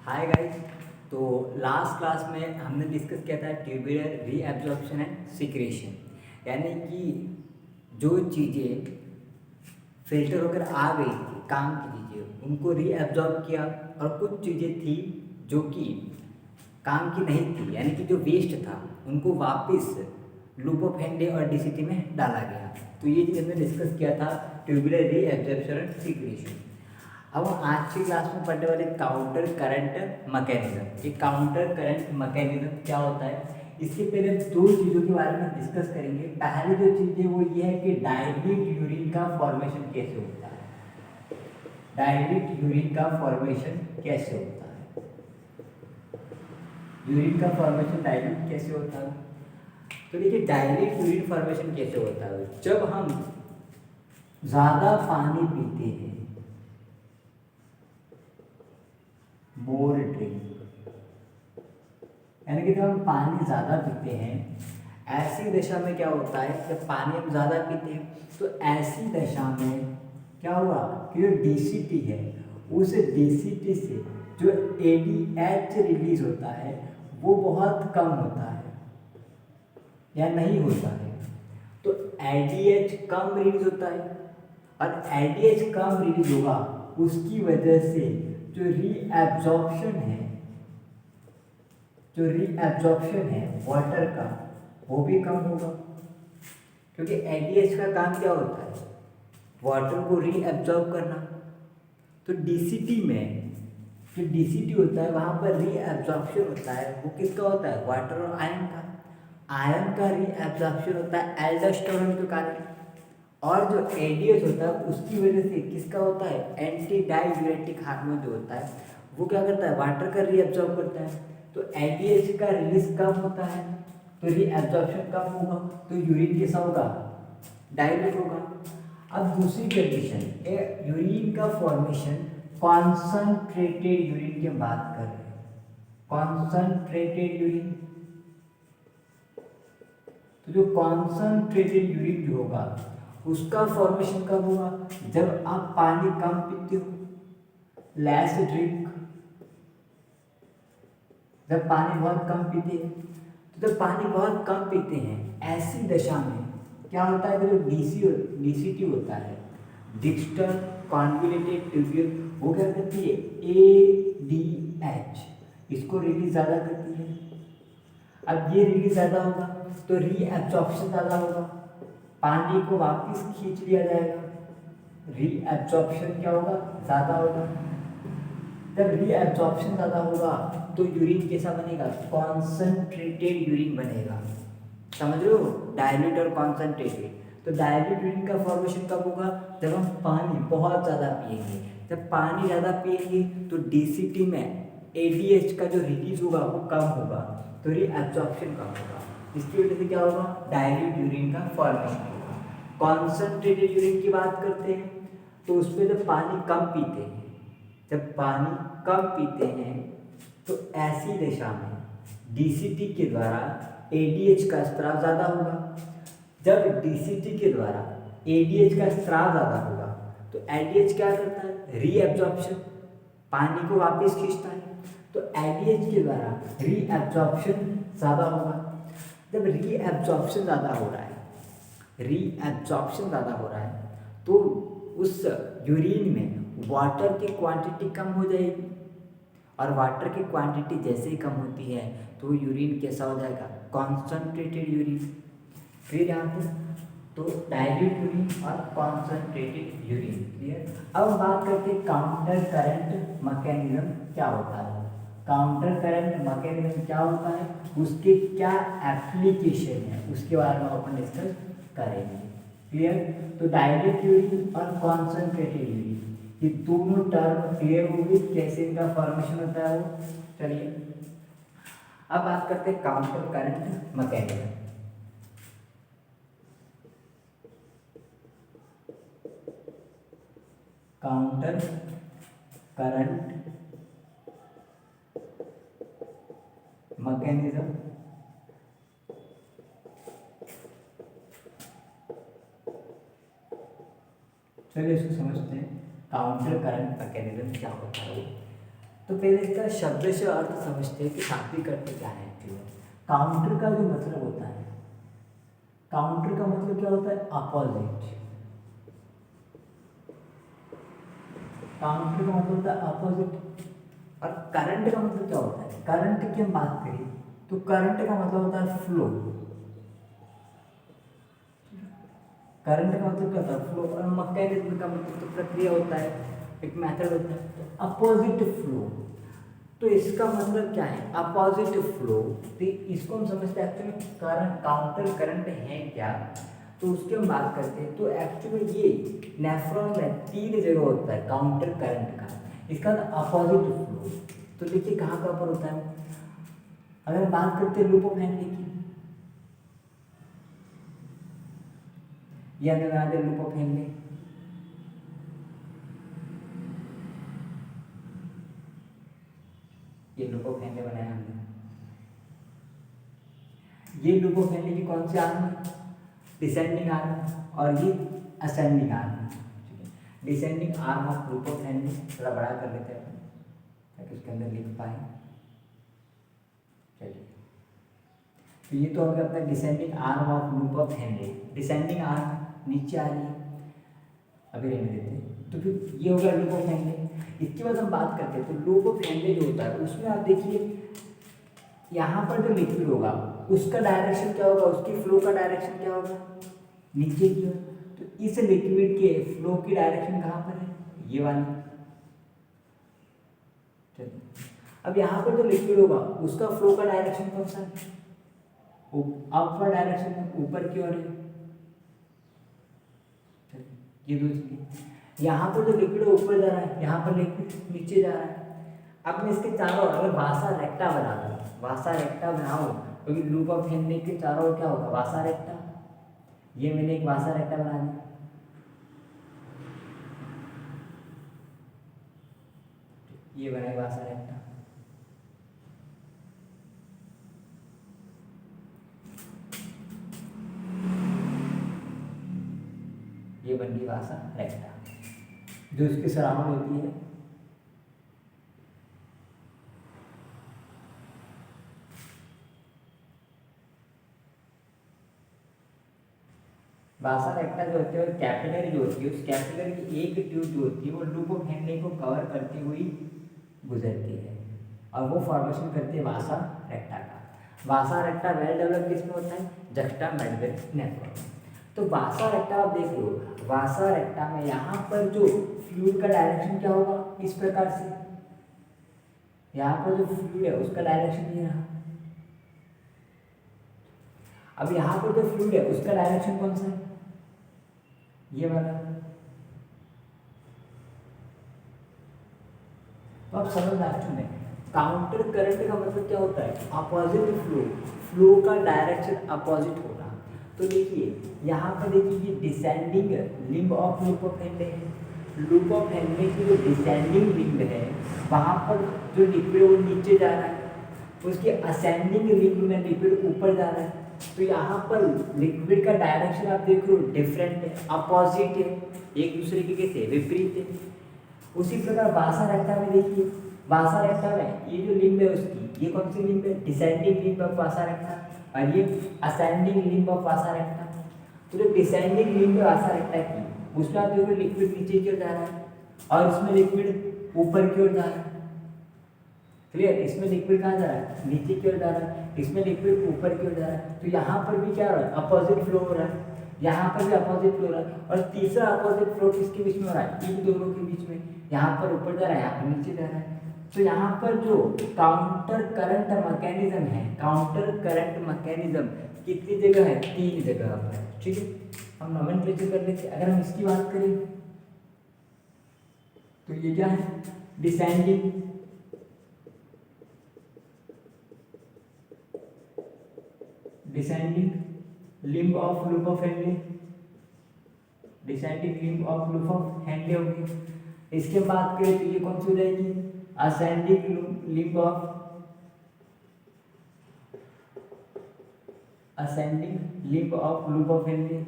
Hi guys. तो last class में हमने डिस्कस किया था ट्यूबुलर रीअब्जॉर्प्शन एंड सिक्रेशन, यानी कि जो चीज़ें फिल्टर होकर आ गई थी काम की चीज़ें उनको रीअब्जॉर्ब किया, और कुछ चीज़ें थी जो कि काम की नहीं थी, यानी कि जो वेस्ट था उनको वापस लूप ऑफ हेनरी और डीसीटी में डाला गया। तो ये चीज़ हमने डिस्कस किया था ट्यूबुलर रीअब्जॉर्प्शन एंड सिक्रेशन। अब हम आज की क्लास में पढ़ने वाले काउंटर करंट मैकेनिज्म। ये काउंटर करंट मैकेनिज्म क्या होता है, इसके पहले हम दो चीज़ों के बारे में डिस्कस करेंगे। पहली जो चीज़ है वो ये है कि डायल्यूट यूरिन का फॉर्मेशन कैसे होता है। डायल्यूट यूरिन का फॉर्मेशन कैसे होता है, यूरिन का फॉर्मेशन डायल्यूट कैसे होता है। तो देखिए डायल्यूट यूरिन फॉर्मेशन कैसे होता है, जब हम ज़्यादा पानी पीते हैं, मोर ड्रिंक, यानी कि जब हम पानी ज़्यादा पीते हैं, ऐसी दशा में क्या होता है, जब पानी हम ज़्यादा पीते हैं तो ऐसी दशा में क्या हुआ कि जो डीसीटी है उस डीसीटी से जो एडीएच रिलीज होता है वो बहुत कम होता है या नहीं होता है। तो एडीएच कम रिलीज होता है, और एडीएच कम रिलीज होगा उसकी वजह से जो रीएब्जॉर्प्शन है, जो रीएब्जॉर्प्शन है वाटर का वो भी कम होगा, क्योंकि एडीएच का काम क्या होता है, वाटर को रीएब्जॉर्ब करना। तो डीसीटी में जो डीसीटी होता है वहाँ पर रीएब्जॉर्प्शन होता है, वो किसका होता है, वाटर और आयन का। आयन का रीएब्जॉर्प्शन होता है एल्डोस्टेरोन के कारण, और जो एडीएच होता है उसकी वजह से किसका होता है, एंटी डाययूरेटिक हार्मोन जो होता है वो क्या करता है, वाटर का रीएब्जॉर्ब करता है। तो एडीएच का रिलीज कम होता है तो रीएब्जॉर्प्शन कम होगा, तो यूरिन कैसा होगा, डायल्यूट होगा। अब दूसरी कंडीशन, यूरिन का फॉर्मेशन कॉन्सनट्रेटेड यूरिन की बात कर रहे हैं। कॉन्सनट्रेटेड यूरिन, तो जो कॉन्सनट्रेटेड यूरिन जो होगा उसका फॉर्मेशन कब होगा, जब आप पानी कम पीते हो, लेस ड्रिंक। जब पानी बहुत कम पीते हैं, तो जब पानी बहुत कम पीते हैं ऐसी दशा में क्या होता है, जो डीसीटी होता है, डिस्टल कॉन्वोल्यूटेड ट्यूब्यूल, वो क्या करती है, एडीएच, इसको रिलीज ज़्यादा करती है। अब ये रिलीज ज़्यादा होगा तो रीएब्जॉर्प्शन ज़्यादा होगा, पानी को वापस खींच लिया जाएगा, रीएब्जॉर्प्शन क्या होगा, ज़्यादा होगा। जब रीएब्जॉर्प्शन ज़्यादा होगा तो यूरिन कैसा बनेगा, कॉन्सनट्रेटेड यूरिन बनेगा। समझ रहे हो, डायल्यूट और कॉन्सनट्रेटेड। तो डायल्यूट यूरिन का फॉर्मेशन कब होगा, जब हम पानी बहुत ज़्यादा पिएंगे। जब पानी ज़्यादा पिएंगे तो डीसीटी में एडीएच का जो रिलीज होगा वो कम होगा, तो रीएब्जॉर्प्शन कम होगा। इसकी वजह से क्या होगा, डायल्यूट यूरिन का फॉर्मेशन होगा। कॉन्सनट्रेटेड यूरिन की बात करते हैं तो उसमें जब पानी कम पीते हैं, जब पानी कम पीते हैं तो ऐसी दशा में डीसीटी के द्वारा एडीएच का स्त्राव ज़्यादा होगा। जब डीसीटी के द्वारा एडीएच का स्त्राव ज़्यादा होगा तो एडीएच क्या करता है, रीएब्जॉर्प्शन, पानी को वापस खींचता है। तो एडीएच के द्वारा रीएब्जॉर्प्शन ज़्यादा होगा। जब रीएब्जॉर्प्शन ज़्यादा हो रहा है, रीएब्जॉर्प्शन ज़्यादा हो रहा है तो उस यूरिन में वाटर की क्वांटिटी कम हो जाएगी, और वाटर की क्वांटिटी जैसे ही कम होती है तो यूरिन कैसा हो जाएगा, कॉन्सनट्रेटेड यूरिन। फिर यहाँ पर तो डायल्यूट यूरिन और कॉन्सनट्रेटेड यूरिन, क्लियर। अब बात करते हैं काउंटर करंट मैकेनिज्म क्या होता है। काउंटर करंट मैकेनिज्म क्या होता है, उसके क्या एप्लीकेशन है उसके बारे में अपन डिस्कस करेंगे, क्लियर। तो डायल्यूट यूरिन और कॉन्सनट्रेटेड यूरिन, ये दोनों टर्म क्लियर होगी, कैसे इनका फॉर्मेशन होता है वो। चलिए अब बात करते हैं counter current mechanism. Counter current mechanism, चलिए इसको समझते हैं। काउंटर करंट मैकेनिज्म क्या होता है। तो पहले इसका शब्द से अर्थ समझते हैं कि सात्विक अर्थ क्या है एक्चुअली। काउंटर का जो मतलब होता है, काउंटर का मतलब क्या होता है? अपोजिट। काउंटर का मतलब होता है अपोजिट। और करंट का मतलब क्या होता है? करंट की हम बात करें तो करंट का मतलब होता है फ्लो। करंट का मतलब क्या होता है? फ्लो। और मैकेनिज्म का मतलब तो प्रक्रिया होता है, एक मेथड होता है। अपोजिट फ्लो, तो इसका मतलब क्या है? Opposite flow. तो इसको हम समझते हैं एक्चुअली करंट, काउंटर करंट है क्या, तो उसकी हम बात करते हैं। तो एक्चुअली ये नेफ्रॉन में 3 जगह होता है काउंटर करंट का। इसका अपोजिट फ्लो तो देखिए कहाँ कहाँ पर होता है। अगर हम बात करते हैं लूप ऑफ हेनरी की, ये हमें बना दे लूप ऑफ हेनरी। ये लूप ऑफ हेनरी बनाया हमने। ये लूप ऑफ हेनरी की कौन सी आर्म है? Descending arm. और ये असेंडिंग आर्म है। ठीक है, descending arm of loop of Henry थोड़ा बड़ा कर लेते हैं अपन ताकि उसके अंदर लिख पाए। चलिए, तो ये तो हो गया अपना descending arm of loop of Henry. Descending arm नीचे आ रही है, अभी रहने देते हैं। तो फिर ये हो गया लूप ऑफ हेनरी। इसके बाद हम बात करते हैं तो लूप ऑफ हेनरी जो होता है उसमें आप देखिए यहाँ पर जो लिक्विड होगा उसका डायरेक्शन क्या होगा? उसकी फ्लो का डायरेक्शन क्या होगा? नीचे की ओर। तो इस लिक्विड के फ्लो की डायरेक्शन कहाँ पर है? ये वाली। चलिए, अब यहाँ पर जो लिक्विड होगा उसका फ्लो का डायरेक्शन कौन सा है? अपवर्ड डायरेक्शन में, ऊपर की ओर है। ये दो चीजें। यहाँ पर जो लिक्विड ऊपर जा रहा है, यहाँ पर लिक्विड नीचे जा रहा है। अब मैं इसके चारों ओर अगर वासा रेक्टा बना दूँ, वासा रेक्टा बनाऊँ, क्योंकि लूप ऑफ हेनरी के चारों ओर क्या होगा? वासा रेक्टा। ये मैंने एक वासा रेक्टा बना दिया। ये बना वासा रेक्टा। ये बन गई वासा रेक्टा जो इसके सराउंड होती है। वासा रेक्टा जो होती है और कैपिलरी जो होती है, उस कैपिलरी की एक ट्यूब जो होती है वो लूप ऑफ हेनरी को कवर करती हुई गुजरती है और वो फॉर्मेशन करती है वासा रेक्टा का। वासा रेक्टा वेल डेवलप किसमें होता है? Juxtamedullary network. तो वासा रेक्टा आप देख लो, वासा रेक्टा में यहाँ पर जो फ्लूइड का डायरेक्शन क्या होगा? इस प्रकार से यहाँ पर जो फ्लूइड है उसका डायरेक्शन ये रहा। अब यहाँ पर जो फ्लूइड है उसका डायरेक्शन कौन सा है? ये वाला। तो आप समझ रहे हैं काउंटर करंट का मतलब क्या होता है? अपोजिट फ्लो, फ्लो का डायरेक्शन अपोजिट होना। तो देखिए यहाँ पर देखिए ये descending limb of loop of Henry है। लूप ऑफ हेनरी की जो डिसेंडिंग लिंब है वहाँ पर जो लिक्विड वो नीचे जा रहा है, उसके असेंडिंग लिंब में लिक्विड ऊपर जा रहा है। तो यहाँ पर लिक्विड का डायरेक्शन आप देख रहे हो डिफरेंट है, अपोजिट है, एक दूसरे के कैसे विपरीत है। उसी प्रकार वासा रेक्टा में देखिए, वासा रेक्टा में ये जो लिंब है उसकी, ये कौन सी लिंब है? डिसेंडिंग लिंब ऑफ वासा रेक्टा, और ये असेंडिंग लिंब ऑफ वासा रेक्टा। तो जो डिसेंडिंग लिंब है वासा रेक्टा की, उसमें आप देखो लिक्विड नीचे की ओर जा रहा है और इसमें लिक्विड ऊपर की ओर जा रहा है। क्लियर? इसमें लिक्विड कहाँ जा रहा है? नीचे की ओर जा रहा है, इसमें लिक्विड ऊपर की ओर जा रहा है। तो यहाँ पर भी क्या हो रहा है? अपोजिट फ्लो हो रहा है। यहाँ पर भी अपोजिट फ्लो हो रहा है। और तीसरा अपोजिट फ्लो किसके बीच में हो रहा है? इन दोनों के बीच में। यहाँ पर ऊपर जा रहा है, यहाँ पर नीचे जा रहा है। तो यहाँ पर जो काउंटर करंट मैकेनिज्म है, काउंटर करंट मैकेनिज्म कितनी जगह है? 3 जगह पर। ठीक है, हम नोमेनक्लेचर कर लेते हैं। अगर हम इसकी बात करें तो ये क्या है? Descending limb of loop of Henry, descending limb of loop of Henry होगी। इसके बात करें तो ये कौन सी हो जाएगी? Ascending limb of loop of Henry,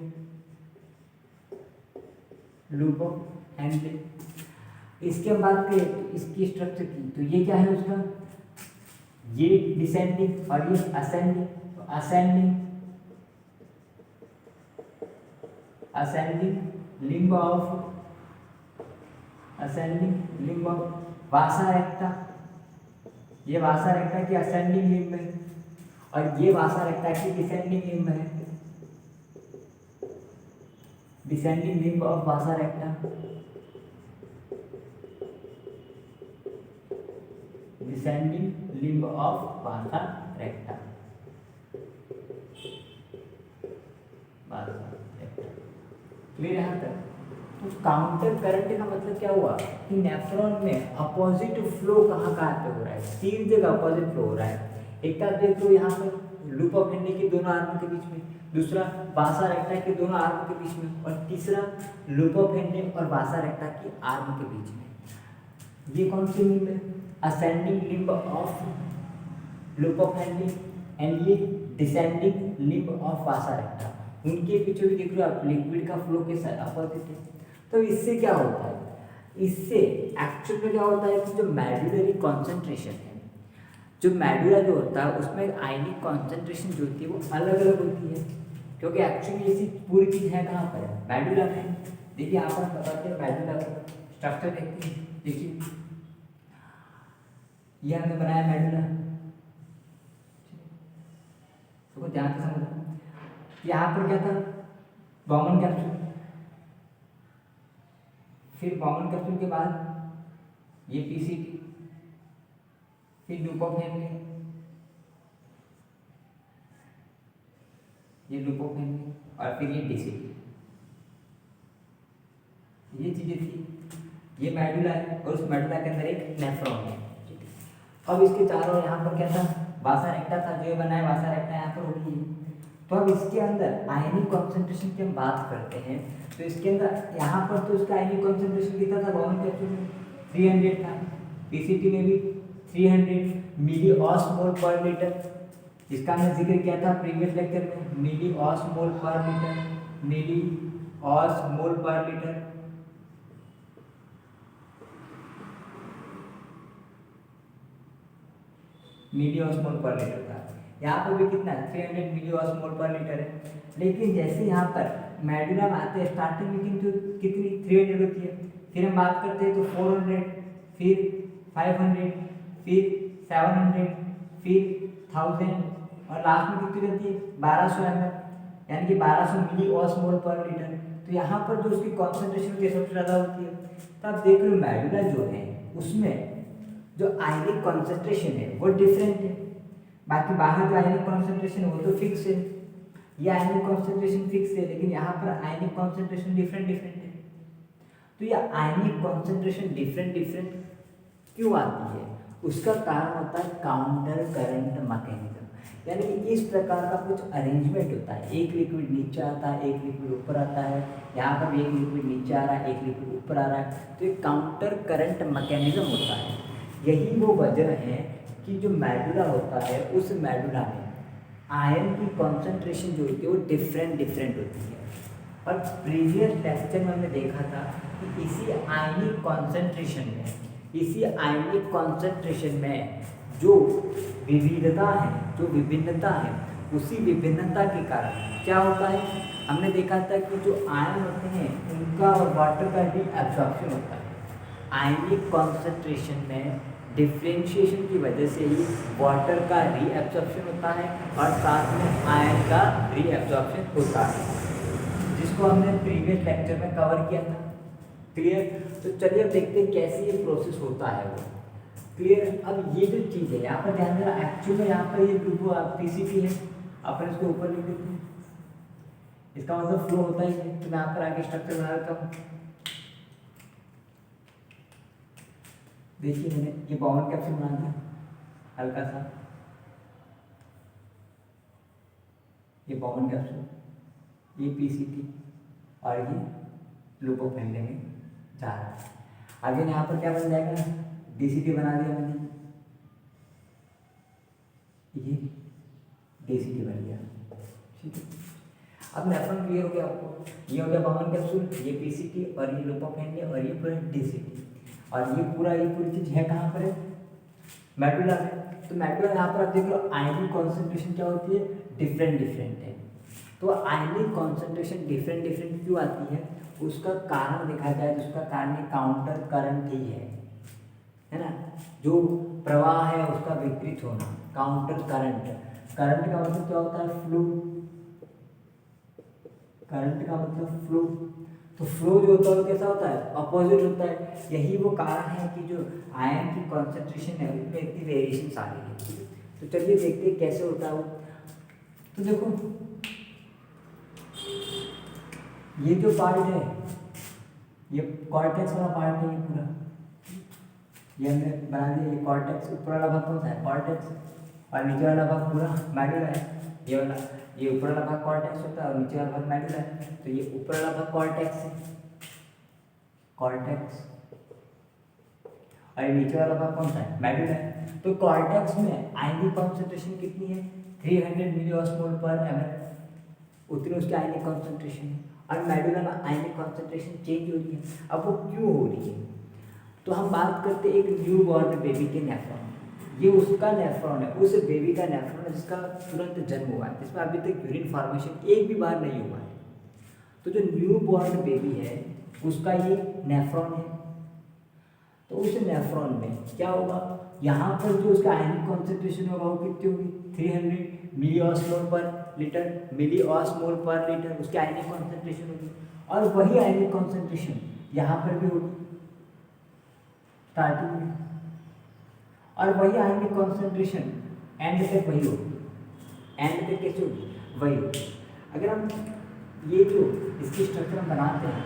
loop of Henry. इसके हम बात करें तो इसकी स्ट्रक्चर की, तो ये क्या है उसका, ये डिसेंडिंग और ये असेंडिंग। तो असेंडिंग लिंब ऑफ वासा रेक्टा, ये वासा रेक्टा की असेंडिंग लिंब है और ये वासा रेक्टा की डिसेंडिंग लिंब है। Descending limb of vasa रेक्टा, descending limb of vasa रेक्टा, clear यहाँ तक। तो काउंटर करंट का मतलब क्या हुआ कि नेफ्रॉन में अपोजिट फ्लो कहाँ कहाँ पे हो रहा है, 3 जगह अपोजिट फ्लो हो रहा है। एक तो देख लो यहाँ पर लूप ऑफ हैंडी के दोनों आर्म के बीच में, दूसरा वासा रेक्टा के दोनों आर्म के बीच में, और तीसरा लूप ऑफ हैंडी और वासा रेक्टा के आर्म के बीच में। ये कौन सी लिंब है, ascending limb of loop of Henle and ये descending limb of vasa recta. उनके पीछे भी देख लो आप लिक्विड का फ्लो के साथ अपोजिट है। तो इससे क्या होता है, इससे एक्चुअल में क्या होता है कि जो मेडुलरी कॉन्सेंट्रेशन है, जो मेडुला जो होता है उसमें आयनिक कॉन्सेंट्रेशन जो होती है वो अलग अलग होती है, क्योंकि एक्चुअली ये पूरी चीज़ है कहाँ पर, मेडुला में। देखिए यहाँ पर बताते हैं मेडुला का स्ट्रक्चर देखते हैं। देखिए ये हमने बनाया मेडुला, तो ध्यान से समझो। यहाँ पर क्या था, बॉमन कैप्सूल, फिर बॉमन कैप्सूल के बाद ये पीसीटी, फिर लूप ऑफ हैंडी, ये लूप ऑफ हैंडी, और फिर ये डीसीटी। ये चीजें थी, ये मेडुला है और उस मेडुला के अंदर एक नेफ्रॉन है। अब इसके चारों यहाँ पर क्या था, वासा रेक्टा था, जो बनाया वासा रेक्टा यहाँ पर होगी। तो अब इसके अंदर आयनिक कॉन्सेंट्रेशन की हम बात करते हैं, तो इसके अंदर यहाँ पर तो इसका आयनिक कॉन्सेंट्रेशन कितना था, बॉमन कैप्सूल में 300 था, पीसीटी में भी 300 मिली ऑस्मोल पर लीटर। इसका हमने जिक्र किया था प्रीवियस लेक्चर में, मिली ऑस्मोल पर लीटर, मिली ऑस्मोल पर लीटर। मिली ऑस्मोल पर लीटर था। यहाँ पर भी कितना 300 मिली ऑस्मोल पर लीटर है। लेकिन जैसे यहाँ पर मेडुला में आते हैं स्टार्टिंग में किंतु कितनी 300 होती है, फिर हम बात करते हैं तो 400, फिर 500, फिर 700, फिर 1000 और लास्ट में कितनी रहती है 1200 ml, यानी कि 1200 मिली ऑस्मोल पर लीटर। तो यहाँ पर जो उसकी कॉन्सेंट्रेशन की सबसे ज़्यादा होती है। तो आप देख लो मेडुला जो है उसमें जो आयनिक कॉन्सेंट्रेशन है वो डिफरेंट है, बाकी बाहर जो आयनिक कॉन्सेंट्रेशन है वो तो फिक्स है। ये आयनिक कॉन्सेंट्रेशन फिक्स है, लेकिन यहाँ पर आयनिक कॉन्सेंट्रेशन डिफरेंट है। तो ये आयनिक कॉन्सेंट्रेशन डिफरेंट क्यों आती है, उसका कारण होता है काउंटर करंट मैकेनिज्म। यानी कि इस प्रकार का कुछ अरेंजमेंट होता है, एक लिक्विड नीचे आता है, एक लिक्विड ऊपर आता है, यहाँ पर भी एक लिक्विड नीचे आ रहा है, एक लिक्विड ऊपर आ रहा है। तो एक काउंटर करंट मैकेनिज्म होता है। यही वो वजह है कि जो मेडुला होता है उस मेडुला में आयन की कॉन्सेंट्रेशन जो होती है वो डिफरेंट होती है। और प्रीवियस लेक्चर में हमने देखा था कि इसी आयनिक कॉन्सेंट्रेशन में जो विविधता है, जो विभिन्नता है, उसी विभिन्नता के कारण क्या होता है, हमने देखा था कि जो आयन होते हैं उनका और वाटर का भी एब्जॉर्प्शन होता है। आयनिक कॉन्सेंट्रेशन में डिफ्रेंशिएशन की वजह से ही वाटर का रीएब्जॉर्प्शन होता है और साथ में आयन का रीएब्जॉर्प्शन होता है, जिसको हमने प्रीवियस लेक्चर में कवर किया था। क्लियर। तो चलिए अब देखते हैं कैसे ये प्रोसेस होता है वो। क्लियर। अब ये जो चीज़ है यहाँ पर ध्यान देना, एक्चुअल में यहाँ पर ये पीसीटी है, अपन इसको ऊपर लिख देते हैं, इसका मतलब फ्लो होता ही है। तो मैं यहाँ पर आगे स्ट्रक्चर बना देता हूँ। देखिए मैंने ये बॉमन कैप्सूल बना दिया हल्का सा, ये बॉमन कैप्सूल, ये पीसीटी और ये लूप ऑफ हैंडी में जा रहा है। आगे यहाँ पर क्या बन जाएगा, डीसीटी बना दिया मैंने, ये डीसीटी बन गया। ठीक है। अब नेफ्रॉन क्लियर हो गया आपको, ये हो गया बॉमन कैप्सूल, ये पीसीटी और ये लूप ऑफ हैंडी और ये पूरा डीसीटी। और ये पूरी चीज़ है कहाँ पर है, मेडुला में। तो मेडुला यहाँ पर आप देख लो आयनिक कॉन्सेंट्रेशन क्या होती है, डिफरेंट डिफरेंट है। तो आयनिक कॉन्सेंट्रेशन डिफरेंट डिफरेंट क्यों आती है, उसका कारण देखा जाए तो उसका कारण काउंटर करंट ही है ना। जो प्रवाह है उसका विपरीत होना, काउंटर करंट। करंट का मतलब क्या होता है, फ्लो। करंट का मतलब फ्लो। तो फ्लो जो होता है वो कैसा होता है, अपोजिट होता है। यही वो कारण है कि जो आयन की कॉन्सेंट्रेशन है उसमें इतनी वेरिएशन आ रही है। तो चलिए देखते हैं कैसे होता है वो। तो देखो ये जो पार्ट है ये कॉर्टेक्स वाला पार्ट है, ये पूरा ये हमने बना दिया। ये कॉर्टेक्स, ऊपर वाला भाग कौन सा है, कॉर्टेक्स, और नीचे वाला भाग पूरा मेडुला है। ये वाला, ये ऊपर वाला भाग कॉर्टेक्स होता है और नीचे वाला भाग मेडुला है। तो ये ऊपर वाला भाग कॉर्टेक्स है, कॉर्टेक्स, और ये नीचे वाला भाग कौन सा है, मेडुला है। तो कॉर्टेक्स में आयनिक कॉन्सेंट्रेशन कितनी है, 300 मिलीऑस्मोल पर ml, उतनी उसकी आयनिक कॉन्सेंट्रेशन है। और मेडुला में आयनिक कॉन्सेंट्रेशन चेंज हो रही है। अब वो क्यों हो रही है, तो हम बात करते हैं एक न्यू बॉर्न बेबी के नेफ्रॉन। ये उसका नेफ्रॉन है, उस बेबी का नेफ्रॉन है जिसका तुरंत जन्म हुआ है, जिसमें अभी तक यूरिन फॉर्मेशन एक भी बार नहीं हुआ है। तो जो न्यू बॉर्न बेबी है उसका ये नेफ्रॉन है। तो उस नेफ्रॉन में क्या होगा, यहाँ पर जो उसका आयनिक कॉन्सेंट्रेशन होगा वो कितनी होगी, 300 मिलीऑस्मोल पर लीटर, मिलीऑस्मोल पर लीटर उसकी आयनिक कॉन्सेंट्रेशन होगी। और वही आयनिक कॉन्सेंट्रेशन यहाँ पर भी होगी स्टार्टिंग में, और वही आयनिक कॉन्सेंट्रेशन एंड तक वही होगी। एंड तक कैसे होगी, वही होगी। अगर हम ये जो इसकी स्ट्रक्चर हम बनाते हैं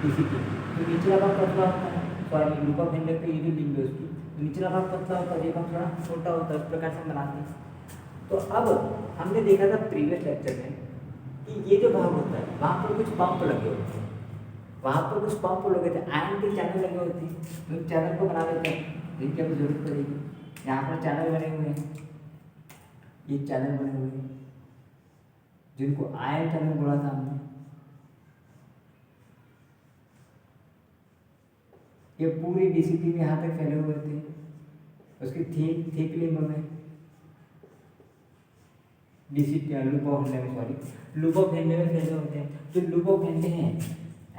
डीसीटी, तो निचला भाग पतला होता है, सॉरी लूप ऑफ हिंडर पे ये जो लिंग है उसकी, तो निचला भाग पतला होता है, ये भाग थोड़ा छोटा होता है, इस प्रकार से हम बनाते हैं। तो अब हमने देखा था प्रीवियस लेक्चर में कि ये जो भाग होता है वहाँ पर कुछ पंप लगे होते हैं, वहाँ पर कुछ पंप लगे थे, आयन के चैनल लगे होते हैं। तो चैनल को बना देते हैं, जिनकी अभी जरूरत पड़ेगी। यहाँ पर चैनल बने हुए हैं, ये चैनल बने हुए हैं जिनको आयन चैनल बोला था हमने। ये पूरी डीसीटी में यहाँ तक फैले हुए थे, उसकी थिक लिंब में डीसीटी लूप ऑफ हिंडे में, सॉरी लूप ऑफ हिंडे में फैले होते हैं। जो लूप ऑफ हिंडे हैं,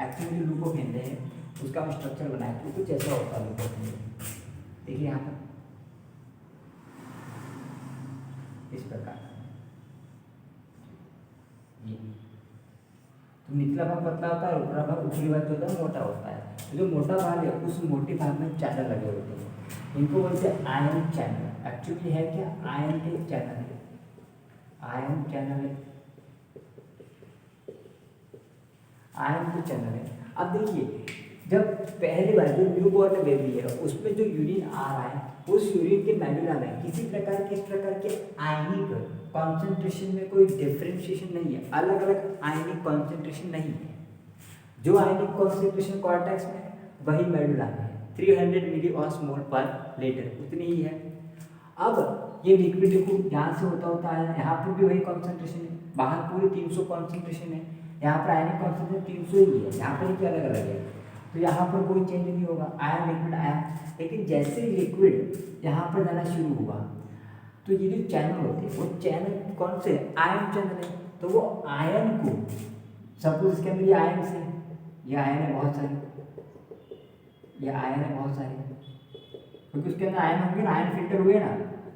एक्चुअली जो लूप ऑफ हिंडे है उसका हम स्ट्रक्चर बनाए तो कुछ ऐसा होता है लूप ऑफ हिंडे। देखिए यहाँ पर इस प्रकार ये, तो निचला भाग पतला होता है, ऊपरा भाग, ऊपरी भाग जो होता है मोटा होता है। तो जो मोटा भाग है उस मोटे भाग में चैनल लगे होते हैं, इनको बोलते हैं आयन चैनल। एक्चुअली है क्या, आयन के चैनल है, आयन चैनल है, आयन के चैनल है। अब देखिए जब पहली बार जो न्यू बॉर्न बेबी है उसमें जो यूरिन आ रहा है, उस यूरिन के मेडुला में किसी प्रकार के, इस प्रकार के आयनिक कॉन्सेंट्रेशन में कोई डिफरेंशिएशन नहीं है, अलग अलग आयनिक कॉन्सेंट्रेशन नहीं है। जो आयनिक कॉन्सेंट्रेशन कॉर्टेक्स में वही मेडुला में है, 300 मिलीऑस्मोल पर लीटर उतनी ही है। अब ये लिक्विड देखो यहाँ से होता है, यहाँ पर भी वही कॉन्सेंट्रेशन है, बाहर पूरी 300 कॉन्सेंट्रेशन है, यहाँ पर आयनिक कॉन्सेंट्रेशन 300 ही है, यहाँ पर क्या अलग अलग है। तो यहाँ पर कोई चेंज नहीं होगा, आयन लिक्विड आयन। लेकिन जैसे ही लिक्विड यहाँ पर जाना शुरू हुआ तो ये जो चैनल होते हैं वो चैनल कौन से, आयन चैनल है। तो वो आयन को, सपोज इसके अंदर ये आयन से, ये आयन है बहुत सारे, ये आयन है बहुत सारे, क्योंकि उसके अंदर आयन होंगे ना, आयन फिल्टर हुए ना,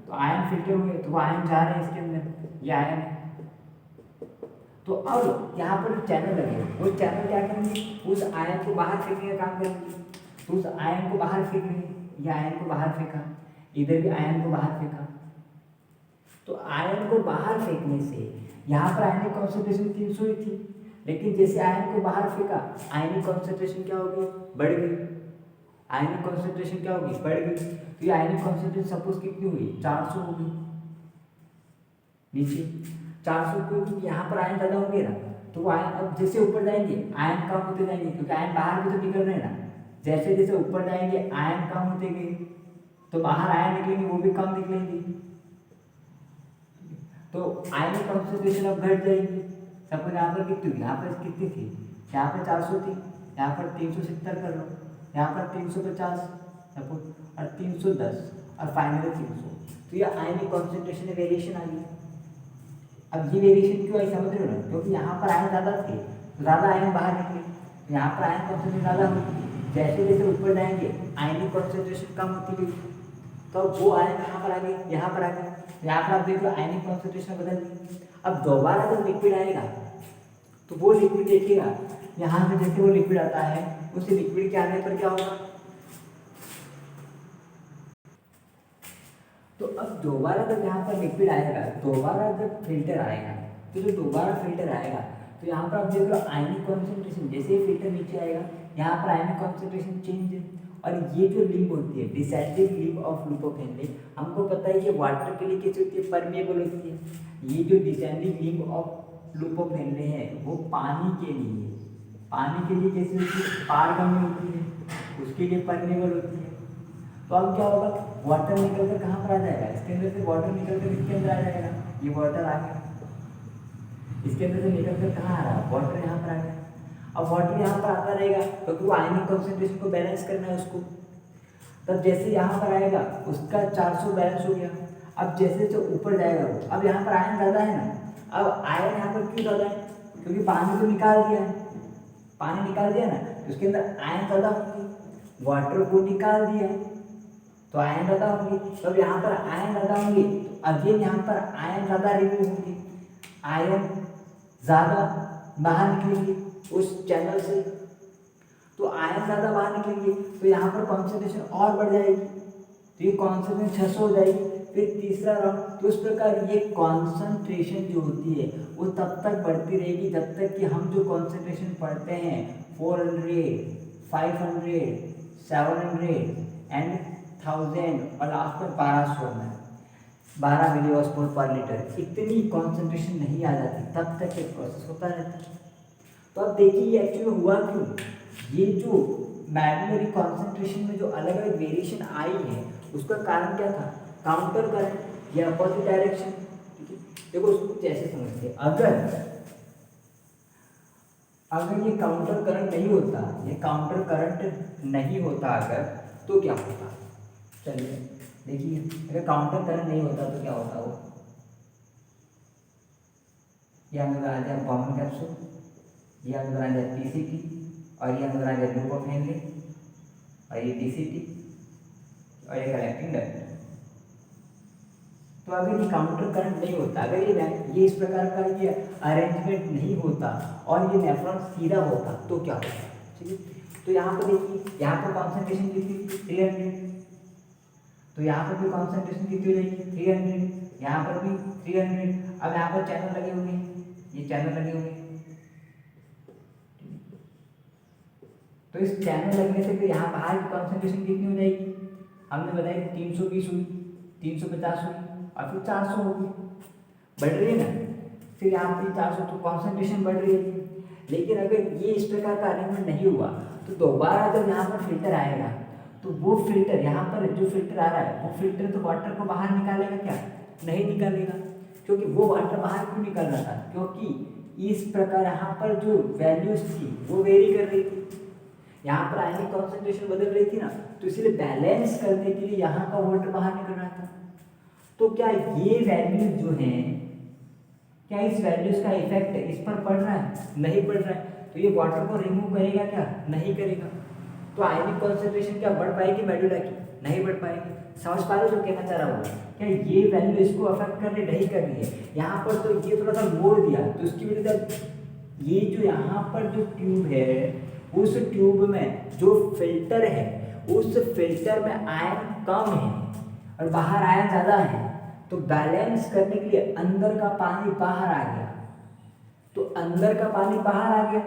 तो आयन फिल्टर हुए तो वो आयन जा रहे हैं इसके अंदर, ये आयन है। तो अब यहाँ पर चैनल लगे, वो चैनल क्या करेंगे, उस आयन को बाहर फेंकने का काम करेंगे। तो उस आयन को बाहर फेंकने, ये आयन को बाहर फेंका, इधर भी आयन को बाहर फेंका। तो आयन को बाहर फेंकने से यहाँ पर आयनिक कॉन्सेंट्रेशन 300 ही थी, लेकिन जैसे आयन को बाहर फेंका आयनिक कॉन्सेंट्रेशन क्या होगी, बढ़ गई। आयनिक कॉन्सेंट्रेशन क्या होगी, बढ़ गई। तो ये आयनिक कॉन्सेंट्रेशन सपोज कितनी हुई, 400 होगी, नीचे 400, क्योंकि यहाँ पर आयन ज़्यादा होंगे ना, तो वो आयन अब जैसे ऊपर जाएंगे आयन कम होते जाएंगे, क्योंकि आयन बाहर भी तो निकल रहे हैं ना। जैसे जैसे ऊपर जाएंगे आयन कम होते गए, तो बाहर आयन निकलेंगे वो भी कम निकलेंगे, तो आयनिक कॉन्सेंट्रेशन अब घट जाएगी। सपोज यहाँ पर कितनी थी, यहाँ पर कितनी थी, यहाँ पर 400 थी, यहाँ पर 370 कर लो, यहाँ पर 350 सपोज, और 310 और फाइनली 300। तो ये आयनिक कॉन्सेंट्रेशन में वेरिएशन आ गई। अब ये वेरिएशन क्यों आई समझ रहे हो ना, क्योंकि यहाँ पर आयन ज़्यादा थे तो ज़्यादा आयन बाहर निकले, यहाँ पर आयन कॉन्सेंट्रेशन ज़्यादा होगी, जैसे जैसे ऊपर जाएंगे आयनिक कॉन्सेंट्रेशन कम होती गई, तो वो आयन कहाँ पर आ गए, यहाँ पर आ गए। यहाँ पर आप देख लो आयनिक कॉन्सेंट्रेशन बदल गई। अब दोबारा जब लिक्विड आएगा तो वो लिक्विड देखिएगा, यहाँ से जैसे वो लिक्विड आता है उस लिक्विड के आने पर क्या होगा, तो अब दोबारा जब यहाँ पर लिक्विड आएगा, दोबारा जब फिल्टर आएगा, तो जो दोबारा फिल्टर आएगा तो यहाँ पर आप देख लो आयनिक कॉन्सेंट्रेशन, जैसे ही फिल्टर नीचे आएगा यहाँ पर आयनिक कॉन्सेंट्रेशन चेंज है। और ये जो लिंब होती है descending limb of loop of Henle, हमको पता है कि वाटर के लिए कैसे होती है, परमेबल होती है। ये जो descending limb of loop of Henle है वो पानी के लिए कैसे होती है, पारगम्य होती है, उसके लिए परमेबल होती है। तो अब क्या होगा, वाटर निकल कर कहाँ पर आ जाएगा, इसके अंदर से वाटर निकल कर इसके अंदर आ जाएगा, ये वाटर आ गया, इसके अंदर से निकल कर कहाँ आ रहा है, वाटर यहाँ पर आ गया। अब वाटर यहाँ पर आता रहेगा क्योंकि वो आयनिक कॉन्सेंट्रेशन को बैलेंस करना है उसको। तब जैसे यहाँ पर आएगा उसका 400 बैलेंस हो गया। अब जैसे जैसे ऊपर जाएगा वो, अब यहाँ पर आयन ज़्यादा है ना, अब आयन यहाँ पर क्यों ज़्यादा है, क्योंकि पानी तो निकाल दिया है, पानी निकाल दिया ना, तो उसके अंदर आयन ज़्यादा होंगे, वाटर को निकाल दिया तो आयन ज़्यादा होंगे। तो अब यहाँ पर आयन ज़्यादा होंगे तो अगेन यहाँ पर आयन ज़्यादा रिमूव होंगे, आयन ज़्यादा बाहर निकलेंगे उस चैनल से, तो आयन ज़्यादा बाहर निकलेंगे तो यहाँ पर कॉन्सेंट्रेशन और बढ़ जाएगी, तो ये कॉन्सेंट्रेशन 600 हो जाएगी। फिर तीसरा राउंड, तो इस प्रकार ये कॉन्सेंट्रेशन जो होती है वो तब तक बढ़ती रहेगी जब तक कि हम जो कॉन्सेंट्रेशन पढ़ते हैं 400, 500, 700 एंड 1000 और लास्ट में 1200 में 12 मिलीऑस्मोल पर लीटर, इतनी कॉन्सेंट्रेशन नहीं आ जाती तब तक ये प्रोसेस होता रहता है। तो अब देखिए ये एक्चुअली हुआ क्यों, ये जो मैग्नेटिक कॉन्सेंट्रेशन में जो अलग अलग वेरिएशन आई है उसका कारण क्या था, काउंटर करंट या अपोजिट डायरेक्शन। ठीक है, देखो उसको कुछ ऐसे समझते हैं, अगर ये काउंटर करंट नहीं होता, ये काउंटर करंट नहीं होता अगर, तो क्या होता, चलिए देखिए, अगर काउंटर करंट नहीं होता तो क्या होता, वो ये हमें बना दिया कॉमन कैप्सूल, ये हमें बना दिया पीसीटी, और ये हमें बना दिया लूप ऑफ हेनले, और ये डीसीटी, और ये कलेक्टिंग डक्ट। तो अगर ये काउंटर करंट नहीं होता, अगर ये इस प्रकार का ये अरेंजमेंट नहीं होता और ये नेफ्रॉन सीधा होता तो क्या होता, ठीक है। तो यहाँ पर देखिए, यहाँ पर कॉन्सेंट्रेशन कितनी, 300, तो यहाँ पर भी कॉन्सेंट्रेशन कितनी हो जाएगी, 300, यहाँ पर भी 300। अब यहाँ पर चैनल लगे हुए हैं, ये चैनल लगे हुए हैं, तो इस चैनल लगने से फिर यहाँ बाहर की कॉन्सेंट्रेशन कितनी हो जाएगी, हमने बताया 320 हुई, 350 हुई, और फिर 400 होगी, बढ़ रही है ना, फिर यहाँ पर 400, तो कॉन्सेंट्रेशन बढ़ रही है। लेकिन अगर ये इस प्रकार का अरेंजमेंट नहीं हुआ तो दोबारा जब यहाँ पर फिल्टर आएगा तो वो फिल्टर, यहाँ पर जो फिल्टर आ रहा है वो फिल्टर तो वाटर को बाहर निकालेगा क्या, नहीं निकालेगा, क्योंकि वो वाटर बाहर क्यों निकल रहा था, क्योंकि इस प्रकार यहाँ पर जो वैल्यूज थी वो वेरी कर रही थी, यहाँ पर आयनिक कॉन्सेंट्रेशन बदल रही थी ना, तो इसलिए बैलेंस करने के लिए यहाँ का वाटर बाहर निकल रहा था। तो क्या ये वैल्यूज जो हैं, क्या इस वैल्यूज का इफेक्ट इस पर पड़ रहा है, नहीं पड़ रहा है, तो ये वाटर को रिमूव करेगा क्या, नहीं करेगा। तो आयनिक कॉन्सेंट्रेशन क्या बढ़ पाएगी मेडुला की, नहीं बढ़ पाएगी। समझ पा रहे हो जो कहना चाह रहा हूँ, क्या ये वैल्यू इसको अफेक्ट कर रही, नहीं कर रही है। यहाँ पर तो ये थोड़ा सा मोड़ दिया तो उसकी वजह से ये जो यहाँ पर जो ट्यूब है उस ट्यूब में जो फिल्टर है उस फिल्टर में आयन कम है और बाहर आयन ज़्यादा है, तो बैलेंस करने के लिए अंदर का पानी बाहर आ गया, तो अंदर का पानी बाहर आ गया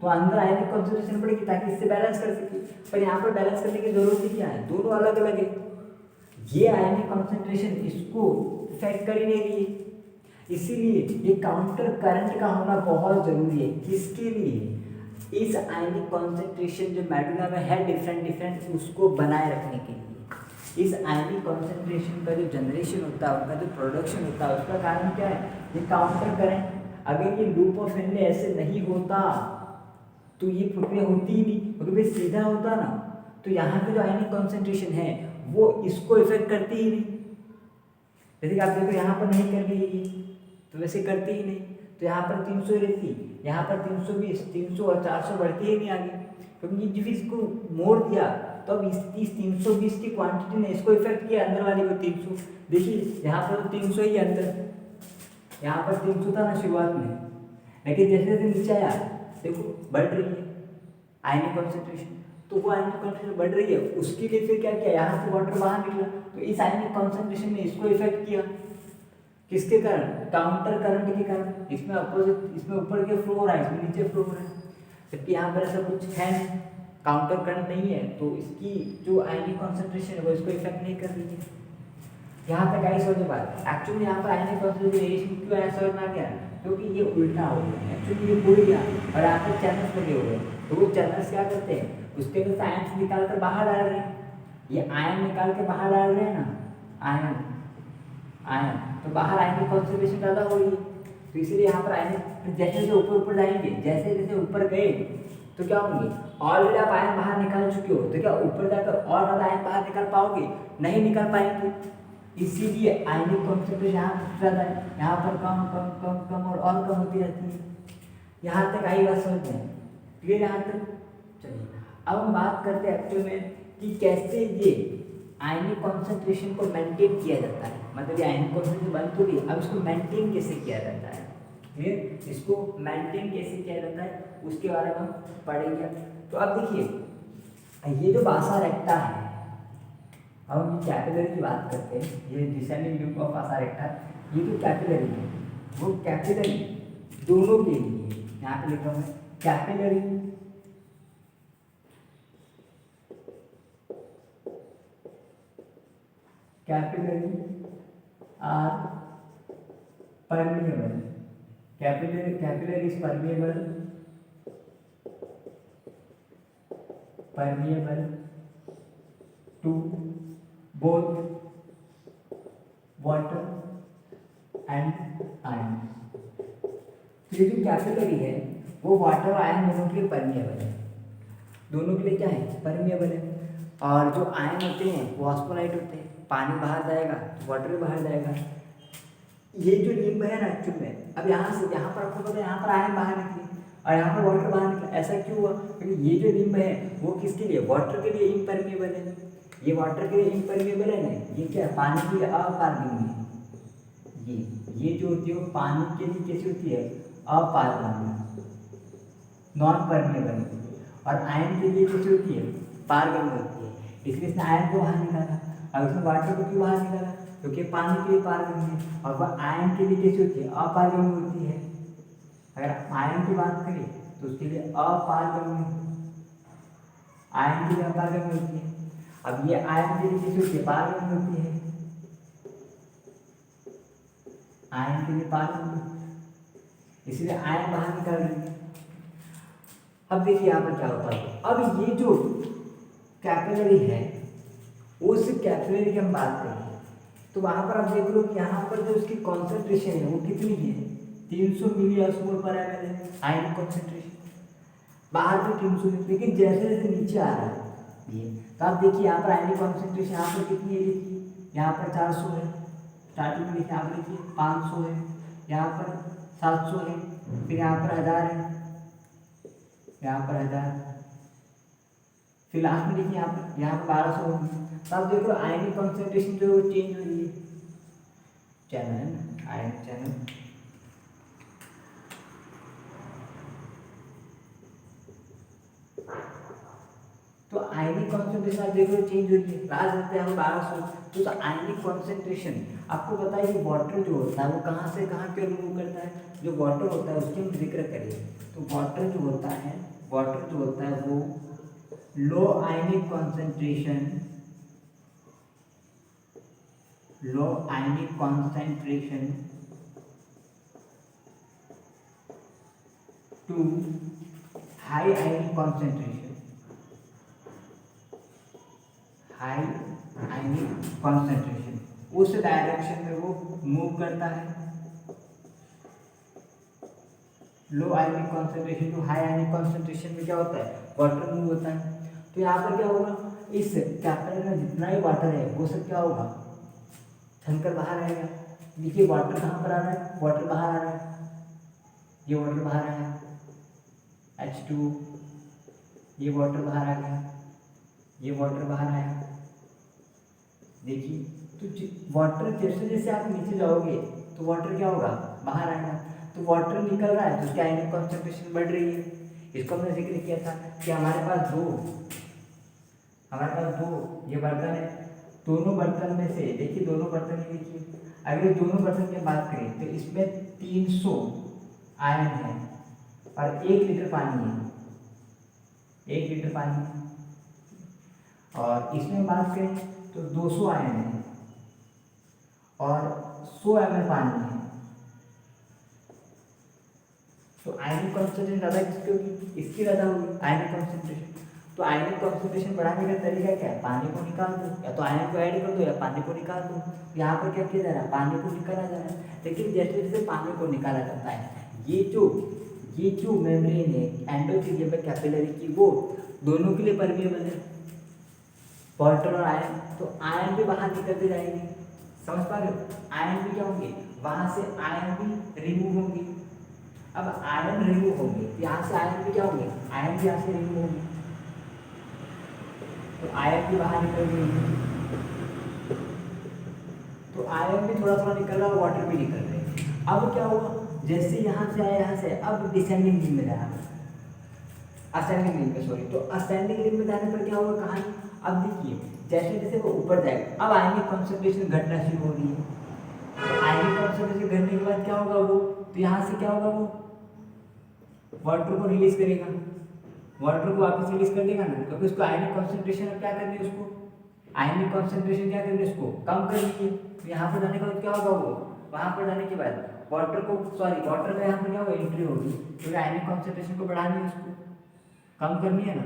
तो अंदर आयनिक कॉन्सेंट्रेशन बढ़ेगी ताकि इससे बैलेंस कर सके। पर यहाँ पर बैलेंस करने की जरूरत ही क्या है, दोनों अलग अलग है, ये आयनिक कॉन्सेंट्रेशन इसको इफेक्ट कर ही नहीं रही है, इसीलिए ये काउंटर करंट का होना बहुत जरूरी है। किसके लिए, इस आयनिक कॉन्सेंट्रेशन जो मेडुला में है डिफरेंट उसको बनाए रखने के लिए। इस आयनिक कॉन्सेंट्रेशन का जो जनरेशन होता है, उनका जो प्रोडक्शन होता है, उसका कारण क्या है, ये काउंटर करंट। अगर ये लूप ऑफ हेनले ऐसे नहीं होता तो ये प्रक्रिया होती ही नहीं, क्योंकि सीधा होता ना तो यहाँ पे जो आयनिक कॉन्सेंट्रेशन है वो इसको इफेक्ट करती ही नहीं। जैसे कि आप देखो यहाँ पर नहीं कर रही है, तो वैसे करती ही नहीं, तो यहाँ पर 300 रहती, यहाँ पर 320, 300 और 400 बढ़ती ही नहीं आगे, क्योंकि जब इसको मोड़ दिया तो अब इस 320 की क्वांटिटी ने इसको इफेक्ट किया, अंदर वाली को 300। देखिए यहाँ पर तो 300 ही अंदर, यहाँ पर 300 था ना शुरुआत में, लेकिन जैसे जैसे नीचे आया देखो बढ़ रही है आयनिक कॉन्सेंट्रेशन, तो वो आयनिक कॉन्सेंट्रेशन बढ़ रही है, उसके लिए फिर क्या किया, यहाँ से वाटर बाहर निकला, तो इस आयनिक कॉन्सेंट्रेशन ने इसको इफेक्ट किया, किसके कारण, काउंटर करंट के कारण, इसमें अपोजिट, इसमें ऊपर के फ्लो हो रहा है, इसमें नीचे फ्लो हो रहा है, जबकि यहाँ पर ऐसा कुछ है नहीं, काउंटर करंट नहीं है, तो इसकी जो आयनिक कॉन्सेंट्रेशन है वो इसको इफेक्ट नहीं कर रही है। यहाँ तक आई समझ बात। एक्चुअली यहाँ पर आयनिक कॉन्सेंट्रेशन क्यों ऐसा समझ में आ गया, क्योंकि ये उल्टा हो गया, एक्चुअली ये उड़ गया और यहाँ पर चैनल्स लगे हुए हैं, तो वो चैनल्स क्या करते हैं, उसके अंदर आयन निकाल कर बाहर डाल रहे हैं, ये आयन निकाल के बाहर डाल रहे हैं ना, आयन आयन, तो बाहर आयनिक कॉन्सेंट्रेशन ज़्यादा हो रही है, तो इसीलिए यहाँ पर आयनिक जैसे जैसे ऊपर ऊपर जाएंगे, जैसे जैसे ऊपर गए तो क्या होंगे, ऑलरेडी आप आयन बाहर निकाल चुके हो, तो क्या ऊपर जाकर और ज़्यादा आयन बाहर निकाल पाओगे, नहीं निकाल पाएंगे, इसीलिए आयनिक कॉन्सेंट्रेशन यहाँ ज़्यादा है, यहाँ पर कम कम कम कम और कम होती रहती है। यहाँ तक आई बात समझ में, क्लियर यहाँ तक। चलिए अब हम बात करते हैं एक्चुअल में कि कैसे ये आयनिक कॉन्सेंट्रेशन को मेंटेन किया जाता है, मतलब ये आयनिक कॉन्सेंट्रेशन बन तो गई, अब इसको मेंटेन कैसे किया जाता है, क्लियर, इसको मेंटेन कैसे किया जाता है उसके बारे में हम पढ़ेंगे। तो अब देखिए ये जो बासा रेक्टा है, अब हम कैपिलरी की बात करते हैं, ये डिसेंडिंग लूप ऑफ बासा रेक्टा, ये जो कैपिलरी है वो कैपिलरी दोनों के लिए, यहाँ पे लिखा हुआ है capillary are permeable, capillary is permeable to both water and ion. ये जो कैपिलरी है वो वाटर और आयन दोनों के लिए परमिएबल है, दोनों के लिए क्या है, परमिएबल है, और जो आयन होते हैं वो ऑस्मोलाइट होते हैं, पानी बाहर जाएगा तो वाटर भी बाहर जाएगा। ये जो लिंब है ना एक्चुअल में, अब यहाँ से यहाँ पर आपको पता है यहाँ पर आयन बाहर निकले और यहाँ पर वाटर बाहर निकला, ऐसा क्यों हुआ, क्योंकि ये जो लिंब है वो किसके लिए, वाटर के लिए इम्परमिएबल है, ये वाटर के लिए इम्परमिएबल है ना, ये क्या है, पानी के लिए अपारगम्य है, ये जो होती है वो पानी के लिए कैसी होती है, अपारगम्य, नॉन परमिएबल, और आयन के लिए कैसी होती है, पारगम्य होती है, इसलिए इसने आयन को बाहर निकाला। अब इसमें वाटर को क्यों बाहर निकाला, क्योंकि पानी के लिए पारगम्य है, और वह आयन के लिए कैसी होती है, अपारगम्य होती है। अगर आयन की बात करें तो उसके लिए अपारगम्य, आयन के लिए अपारगम्य होती है, अब ये आयन के लिए कैसी होती है, पारगम्य होती है, आयन के लिए पारगम्य, इसलिए आयन बाहर निकल रही है। अब देखिए यहाँ पर क्या होता है, अब ये जो कैपिलरी है उस कैपिलरी की हम बात करें तो वहाँ पर आप देख लो कि यहाँ पर जो उसकी कॉन्सेंट्रेशन है वो कितनी है, 300 मिली ऑस्मोल पर एमएल है आयन कॉन्सेंट्रेशन, बाहर तो 300 है, लेकिन जैसे जैसे नीचे आ रहा है ये, तो आप देखिए यहाँ पर आयनिक कॉन्सेंट्रेशन यहाँ पर कितनी है लिखिए, यहाँ पर 400 है, स्टार्टिंग में लिखिए, यहाँ पर लिखिए 500 है, यहाँ पर 700 है, फिर यहाँ पर 1000 है, यहाँ पर 1000, फिर लास्ट में देखिए यहाँ पर 1200 होगी। तो आप देख लो आयनिक कॉन्सेंट्रेशन जो है वो चेंज हो रही है, चैनल है ना, आयन चैनल, तो आयनिक कॉन्सेंट्रेशन आप देख लो चेंज हो रही है, लास्ट होते हैं 1200। तो आयनिक कॉन्सेंट्रेशन आपको पता है कि वाटर जो होता है वो कहाँ से कहाँ क्यों मूव करता है, जो वाटर होता है उसकी हम जिक्र करें तो वाटर जो होता है, वाटर जो होता है वो low ionic concentration, low ionic concentration to high ionic concentration, high ionic concentration उस डायरेक्शन में वो मूव करता है, low ionic concentration to high ionic concentration में क्या होता है, वाटर मूव होता है। तो यहाँ पर क्या होगा, इस कैपिलरी में जितना ही वाटर है वो सब क्या होगा, छनकर बाहर आएगा। देखिए वाटर कहाँ पर आ रहा है, वाटर बाहर आ रहा है, ये वाटर बाहर आया H2, ये वाटर बाहर आ गया, ये वाटर बाहर आया। देखिए तो वाटर जैसे जैसे आप नीचे जाओगे तो वाटर क्या होगा, बाहर आएगा। तो वाटर निकल रहा है तो उसकी आयनिक कॉन्सेंट्रेशन बढ़ रही है। इसको हमने जिक्र किया था कि हमारे पास दो ये बर्तन है, दोनों बर्तन में से देखिए, दोनों बर्तन ही देखिए, अगर दोनों बर्तन की बात करें तो इसमें 300 आयन है और 1 लीटर पानी है, 1 लीटर पानी है। और इसमें बात करें तो 200 आयन है और 100 ml पानी है। तो आयनिक कॉन्सेंट्रेशन ज़्यादा किसकी होगी, इसकी ज़्यादा होगी आयनिक कॉन्सेंट्रेशन। तो आयनिक कॉन्सेंट्रेशन बढ़ाने का तरीका क्या है, पानी को निकाल दो, या तो आयन को ऐड कर दो या पानी को निकाल दो। यहाँ पर क्या किया जा रहा है, पानी को निकाला जा रहा है। लेकिन जैसे जैसे पानी को निकाला जाता है, ये जो मेम्ब्रेन है एंडोथेलियम कैपिलरी की, वो दोनों के लिए परमिएबल है, वाटर और आयन। तो आयन भी बाहर निकलते जाएंगे, समझ पा रहे हो, आयन भी क्या होंगे, वहां से आयन भी रिमूव होंगे। अब आयन रिमूव होंगे, यहाँ से आयन भी क्या होंगे, आयन भी यहाँ से रिमूव होंगे, तो आयन भी बाहर निकल गई। तो आयन भी थोड़ा थोड़ा निकल रहा है, वाटर भी निकल रहे हैं। अब क्या हुआ, जैसे यहाँ से आया, यहाँ से अब डिसेंडिंग लिंब में जाना, असेंडिंग लिंब में, सॉरी। तो असेंडिंग लिंब में जाने पर क्या होगा कहानी, अब देखिए जैसे जैसे वो ऊपर जाएगा, अब आयनिक कॉन्सेंट्रेशन घटना शुरू हो रही है। आयनिक कॉन्सेंट्रेशन घटने के बाद क्या होगा वो, तो यहाँ से क्या होगा, वो वाटर को रिलीज करेगा, वाटर को वापस रिलीज कर देगा ना, क्योंकि उसको आयनिक कॉन्सेंट्रेशन अब क्या करनी है, उसको आयनिक कॉन्सेंट्रेशन क्या करनी है, उसको कम करनी है। तो यहाँ पर जाने के बाद क्या होगा, वो वहाँ पर जाने के बाद वाटर का यहाँ पर क्या होगा, एंट्री होगी, क्योंकि आयनिक कॉन्सेंट्रेशन को बढ़ानी है, उसको कम करनी है ना।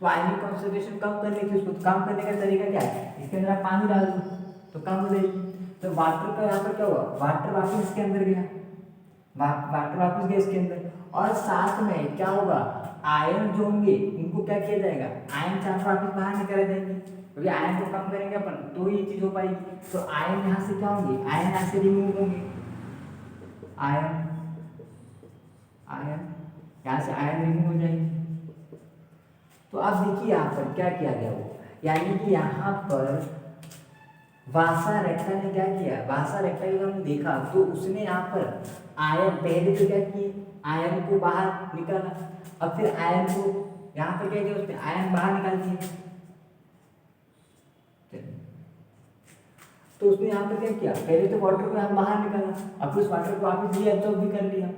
तो आयनिक कॉन्सेंट्रेशन कम करने की, उसको कम करने का तरीका क्या है, इसके अंदर आप पानी डाल दो तो कम हो जाएगी। तो वाटर का यहाँ पर क्या हुआ, वाटर वापस इसके अंदर गया, वाटर वापस गया इसके अंदर, और साथ में क्या होगा, आयन जो होंगे उनको क्या किया जाएगा, आयन चार वापस बाहर निकाले जाएंगे, क्योंकि आयन को कम करेंगे अपन तो ये चीज हो पाएगी। तो आयन यहाँ से क्या होंगे, आयन यहाँ से रिमूव होंगे, आयन यहाँ से आयन रिमूव हो जाएंगे। तो अब देखिए यहाँ पर क्या किया गया वो, यानी कि यहाँ पर वासा रेक्टा ने क्या किया, वासा रेक्टा जब हमने देखा तो उसने यहाँ पर आयन पहले तो क्या किए, आयन को बाहर निकाला, अब फिर आयन को यहाँ पर क्या किया, उसने आयन बाहर निकाल दिए। तो उसने यहाँ पर क्या किया, पहले तो वाटर को यहाँ बाहर निकाला, अब उस वाटर को वापस रीअब्सॉर्ब भी कर लिया,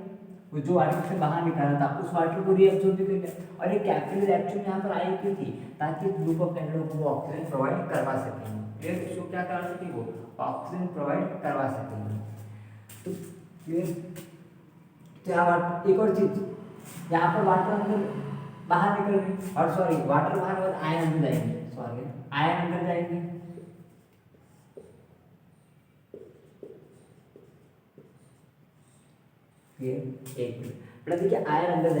वो जो वाटर से बाहर निकाला था उस वाटर को रीअब्सॉर्ब भी कर लिया। और ये कैपिलरी एक्चुअली यहाँ पर आई क्यों थी, ताकि ग्रुप ऑफ एनर्जी को वो ऑक्सीजन प्रोवाइड करवा सकेंगे, इसको क्या करा सके, वो ऑक्सीजन प्रोवाइड करवा सकेंगे। तो यहाँ एक और चीज, यहाँ पर वाटर अंदर बाहर निकल रही, और सॉरी वाटर बाहर बाद आयन अंदर जाएंगे, सॉरी आयन अंदर जाएंगे। एक मिनट देखिए, आयन अंदर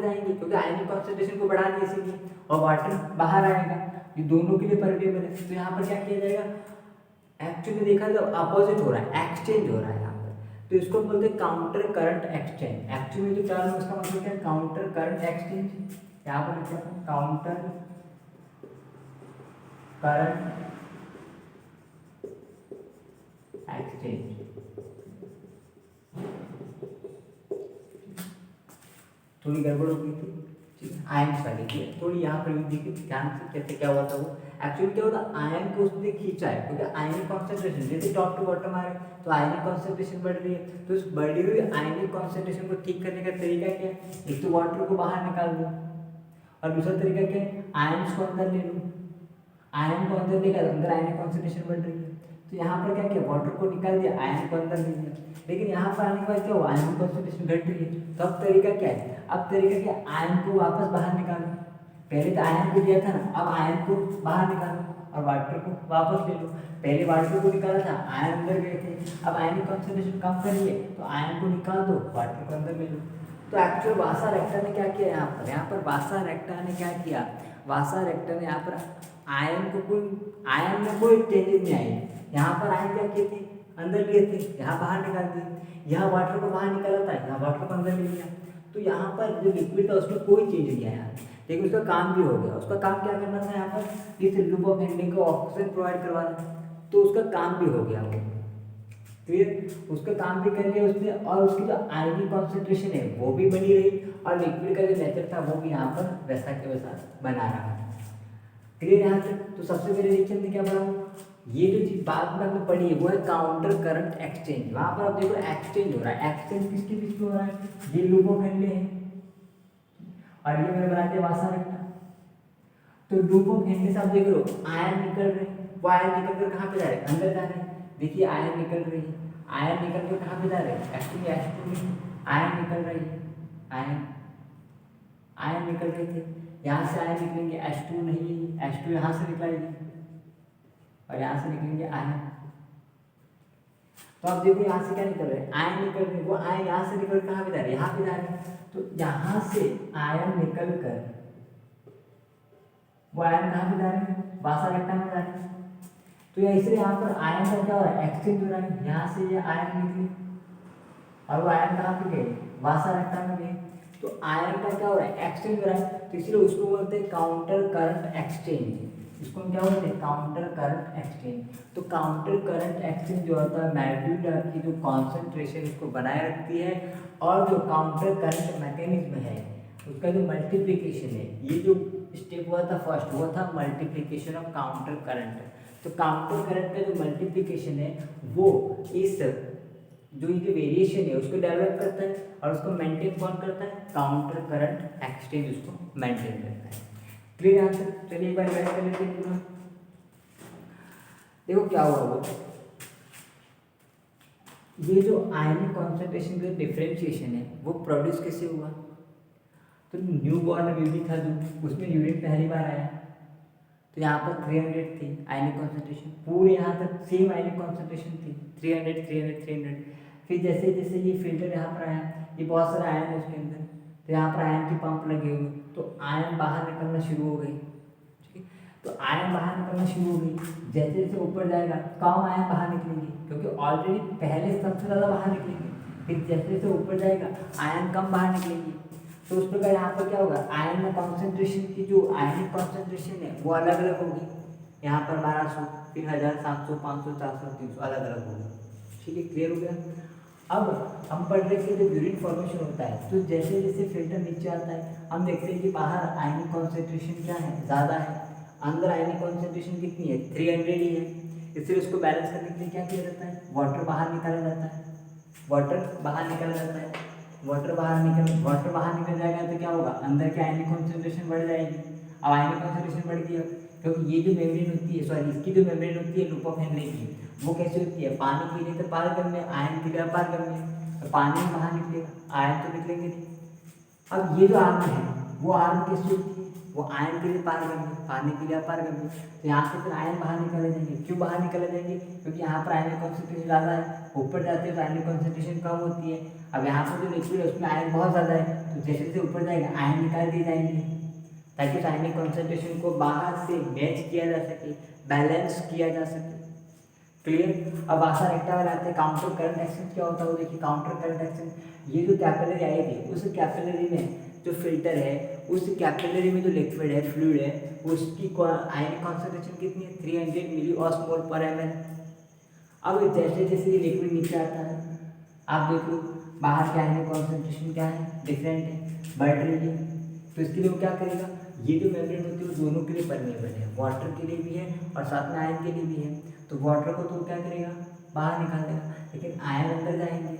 जाएंगे क्योंकि आयन कॉन्सेंट्रेशन को बढ़ा दिया इसीलिए, और वाटर बाहर आएगा, ये दोनों के लिए परमिएबल है। तो यहाँ पर क्या किया जाएगा, एक्चुअली देखा तो अपोजिट हो रहा है, एक्सचेंज हो रहा है यहाँ पर। तो इसको बोलते हैं काउंटर करंट एक्सचेंज। एक्चुअली जो टर्म है उसका मतलब क्या है, काउंटर करंट एक्सचेंज। यहाँ पर लिखते हैं काउंटर करंट एक्सचेंज। थोड़ी गड़बड़ हो गई थी, ठीक है, आयन का देखिए थोड़ी यहाँ पर भी देखिए ध्यान से कैसे क्या हुआ था वो। एक्चुअली क्या होता है, आयन को उसने खींचा है, क्योंकि आयनिक कॉन्सेंट्रेशन जैसे टॉप टू बॉटम आ रहे हैं तो आयनिक कॉन्सेंट्रेशन बढ़ रही है। तो उस बढ़ी हुई आयनिक कॉन्सेंट्रेशन को ठीक करने का तरीका क्या है, एक तो वाटर को बाहर निकाल दो, और दूसरा तरीका क्या है, आयन्स को अंदर ले लो। आयन को अंदर लेकर अंदर आयनिक कॉन्सेंट्रेशन बढ़ रही है, तो यहाँ पर क्या किया, वाटर को निकाल दिया, आयन को अंदर ले लिया। लेकिन यहाँ पर आने के बाद क्या हुआ, आयन कॉन्सेंट्रेशन घट रही है। तो अब तरीका क्या है, अब तरीका क्या, आयन को वापस बाहर निकालो। पहले तो आयन को दिया था ना, अब आयन को बाहर निकालो और वाटर को वापस ले लो। पहले वाटर को निकाला था, आयन अंदर गए थे, अब आयनिक कॉन्सेंट्रेशन कम करिए तो आयन को निकाल दो, वाटर को अंदर ले लो। तो एक्चुअल वासा रेक्टा ने क्या किया यहाँ पर वासा रेक्टा ने क्या किया, वासा रेक्टा ने यहाँ पर आयन में कोई चेंजेस नहीं आई। यहाँ पर आयन क्या किए थे, अंदर लिए थे, यहाँ बाहर निकाल दिए। यहाँ वाटर को बाहर निकाला था, यहाँ वाटर को अंदर ले लिया। तो यहाँ पर जो लिक्विड था उसमें कोई चेंज नहीं आया, लेकिन उसका काम भी हो गया। उसका काम क्या करना था, यहाँ पर इस लूप ऑफ हैंडलिंग को ऑक्सीजन प्रोवाइड करवाना, तो उसका काम भी हो गया वो। फिर उसका काम भी कर लिया उसने, और उसकी जो आयनिक कॉन्सेंट्रेशन है वो भी बनी रही, और लिक्विड का जो नेचर था वो भी यहाँ पर वैसा के वैसा बना रहा। क्लियर यहाँ तक। तो सबसे पहले रिएक्शन में क्या पढ़ा, ये जो चीज बाद में हमने पढ़ी है वो है काउंटर करंट एक्सचेंज। वहां पर आप देखो एक्सचेंज हो रहा है, एक्सचेंज किसके बीच में हो रहा है, ये लूप ऑफ हैंडलिंग है और ये मैंने बना दिया वासा रेक्टा। तो लूप ऑफ हैंडलिंग से आप देख रहे हो आयन निकल रहे, वो आयन निकल कर कहाँ पे जा रहे हैं, अंदर जा रहे हैं। देखिए आयन निकल रही है, आयन निकल कर कहाँ पे जा रहे हैं, एक्चुअली H2 में आयन निकल रही है, आयन निकल रहे थे। यहाँ से आयन निकलेंगे, H2 नहीं है, H2 यहाँ से निकलेगी और यहाँ से निकलेंगे आयन। तो आप देखो यहाँ से क्या निकल रहे हैं, आयन निकल रहे हैं। वो आयन यहाँ से निकल कहाँ पे जा रहे हैं, यहाँ पे जा रहे हैं। तो यहाँ से आयन निकल कर वो आयन कहाँ पे जा रहे हैं, वासा रेक्टा में जा रहे हैं। तो इसलिए यहाँ पर आयन का क्या हो रहा है, एक्सचेंज हो रहा है। यहाँ से ये आयन निकले और वो आयन कहाँ पे गए, वासा रेक्टा में गए। तो आयन का क्या हो रहा है, एक्सचेंज हो रहा है। तो इसलिए उसको बोलते हैं काउंटर करंट एक्सचेंज। इसको हम क्या बोलते हैं, काउंटर करंट एक्सचेंज। तो काउंटर करंट एक्सचेंज जो होता है मॉलिक्यूल की जो कॉन्सेंट्रेशन उसको बनाए रखती है, और जो काउंटर करंट मैकेनिज्म है उसका जो मल्टीप्लिकेशन है, ये जो स्टेप हुआ था फर्स्ट, हुआ था मल्टीप्लिकेशन ऑफ काउंटर करंट। तो काउंटर करंट का जो मल्टीप्लिकेशन है वो इस जो ये वेरिएशन है उसको डेवलप करता है, और उसको मेंटेन कौन करता है, काउंटर करंट एक्सचेंज उसको मेंटेन करता है। Clear answer. चलिए एक बार बैठ कर लेते हैं पूरा। देखो क्या हुआ, वो ये जो आयनिक कॉन्सेंट्रेशन का डिफरेंशिएशन है वो प्रोड्यूस कैसे हुआ। तो न्यू बॉर्न बेबी था जो, उसमें यूरिन पहली बार आया, तो यहाँ पर 300 थी आयनिक कॉन्सेंट्रेशन, पूरे यहाँ तक सेम आयनिक कॉन्सेंट्रेशन थी 300 300 300। फिर जैसे जैसे ये फिल्टर यहाँ पर आया, ये बहुत सारा आयन है उसके अंदर, तो यहाँ पर आयन की पंप लगे हुए, तो आयन बाहर निकलना शुरू हो गई। ठीक है, तो आयन बाहर निकलना शुरू हो गई। जैसे जैसे ऊपर जाएगा कम आयन बाहर निकलेंगे, क्योंकि ऑलरेडी पहले सबसे ज़्यादा बाहर निकलेंगे। फिर जैसे जैसे ऊपर जाएगा आयन कम बाहर निकलेंगे। तो उस प्रकार यहाँ पर क्या होगा, आयन में कॉन्सेंट्रेशन की जो आयनिक कॉन्सेंट्रेशन है वो अलग अलग होगी। यहाँ पर 1200, फिर 1000, 700, 500, 400, 300 अलग अलग होगा। ठीक है, क्लियर हो गया। अब हम पढ़ रहे थे जब यूरिन फॉर्मेशन होता है, तो जैसे जैसे फिल्टर नीचे आता है हम देखते हैं कि बाहर आयनिक कॉन्सेंट्रेशन क्या है, ज़्यादा है। अंदर आयनिक कॉन्सेंट्रेशन कितनी है, 300 ही है। इसलिए उसको बैलेंस करने के लिए क्या किया जाता है, वाटर बाहर निकाला जाता है, वाटर बाहर निकाला जाता है। वाटर बाहर निकल जाएगा तो क्या होगा, अंदर की आयनिक कॉन्सेंट्रेशन बढ़ जाएगी। अब आयनिक कॉन्सेंट्रेशन बढ़ गई, क्योंकि ये जो मेम्ब्रेन होती है, सॉरी इसकी जो मेम्ब्रेन होती है लूप ऑफ हैंडलिंग की, वो कैसे होती है, पानी के लिए तो पारगम्य, आयन के लिए अपारगम्य। तो पानी बाहर निकलेगा, आयन तो निकलेंगे नहीं। अब ये जो आर्म है वो आर्म कैसे होती है, वो आयन के लिए पारगम्य, पानी के लिए अपारगम्य। तो यहाँ से फिर आयन बाहर निकाले जाएंगे। क्यों बाहर निकाले जाएंगे, क्योंकि यहाँ पर आयनिक कॉन्सेंट्रेशन ज़्यादा है। ऊपर जाते हैं तो आयनिक कॉन्सेंट्रेशन कम होती है। अब यहाँ पर जो लिक्विड है उसमें आयन बहुत ज़्यादा है, तो जैसे जैसे ऊपर जाएगा आयन निकाल दिए जाएंगे, ताकि उस आयनिक कॉन्सेंट्रेशन को बाहर से मैच किया जा सके, बैलेंस किया जा सके। क्लियर। अब वासा रेक्टा वाले आते हैं, काउंटर करंट एक्सचेंज क्या होता है वो देखिए। काउंटर करंट एक्सचेंज, ये जो कैपिलरी आई थी उस कैपिलरी में जो फिल्टर है, उस कैपिलरी में जो लिक्विड है, फ्लूइड है, उसकी आयनिक कॉन्सेंट्रेशन कितनी है, 300 मिलीऑस्मोल पर ml। अब जैसे जैसे ये लिक्विड नीचे आता है आप देखो बाहर के आयनिक कॉन्सेंट्रेशन क्या है, डिफरेंट है, बढ़ रही है। तो इसके लिए वो क्या करेगा, ये जो मेम्ब्रेन होती है वो दोनों के लिए परमेबल है, वाटर के लिए भी है और साथ में आयन के लिए भी है। तो वाटर को तो क्या करेगा, बाहर निकाल देगा, लेकिन आयन अंदर जाएंगे।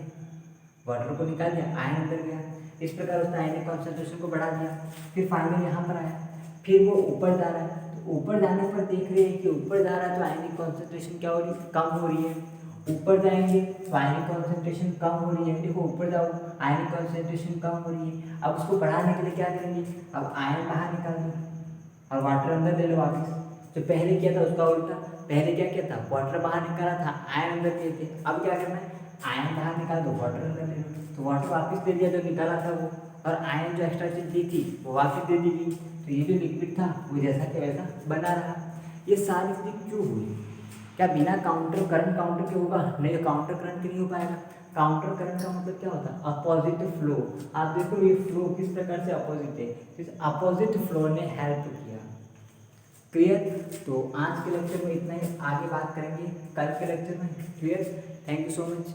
वाटर को निकाल दिया, आयन अंदर गया, इस प्रकार उसने आयनिक कॉन्सेंट्रेशन को बढ़ा दिया। फिर फाइनल यहाँ पर आया, फिर वो ऊपर जा रहा है, तो ऊपर जाने पर देख रहे हैं कि ऊपर जा रहा है तो आयनिक कॉन्सेंट्रेशन क्या हो रही है, कम हो रही है। ऊपर जाएंगे तो आयनिक कॉन्सेंट्रेशन कम हो रही है। देखो ऊपर जाओ आयनिक कॉन्सेंट्रेशन कम हो रही है। अब उसको बढ़ाने के लिए क्या करेंगे, अब आयन बाहर निकाल दो और वाटर अंदर ले लो वापस। जो पहले किया था उसका उल्टा, पहले क्या किया था, वाटर बाहर निकाला था, आयन अंदर किए थे। अब क्या करना है, आयन बाहर निकाल दो, वाटर अंदर ले लो, तो वाटर वापस दे दिया जो निकाला था वो, और आयन जो एक्स्ट्रा चीज दी थी वो वापस दे दी गई, तो ये जो लिक्विड था वो जैसा कि वैसा बना रहा। ये सारी चीज क्यों हुई? क्या बिना काउंटर करंट काउंटर के होगा? नहीं, काउंटर करंट के नहीं हो पाएगा। काउंटर करंट का मतलब क्या होता है? Opposite flow. आप देखो ये फ्लो किस प्रकार से अपोजिट है, इस अपोजिट फ्लो ने हेल्प किया। क्लियर? तो आज के लेक्चर में इतना ही, आगे बात करेंगे कल के लेक्चर में। Clear? Thank you so much.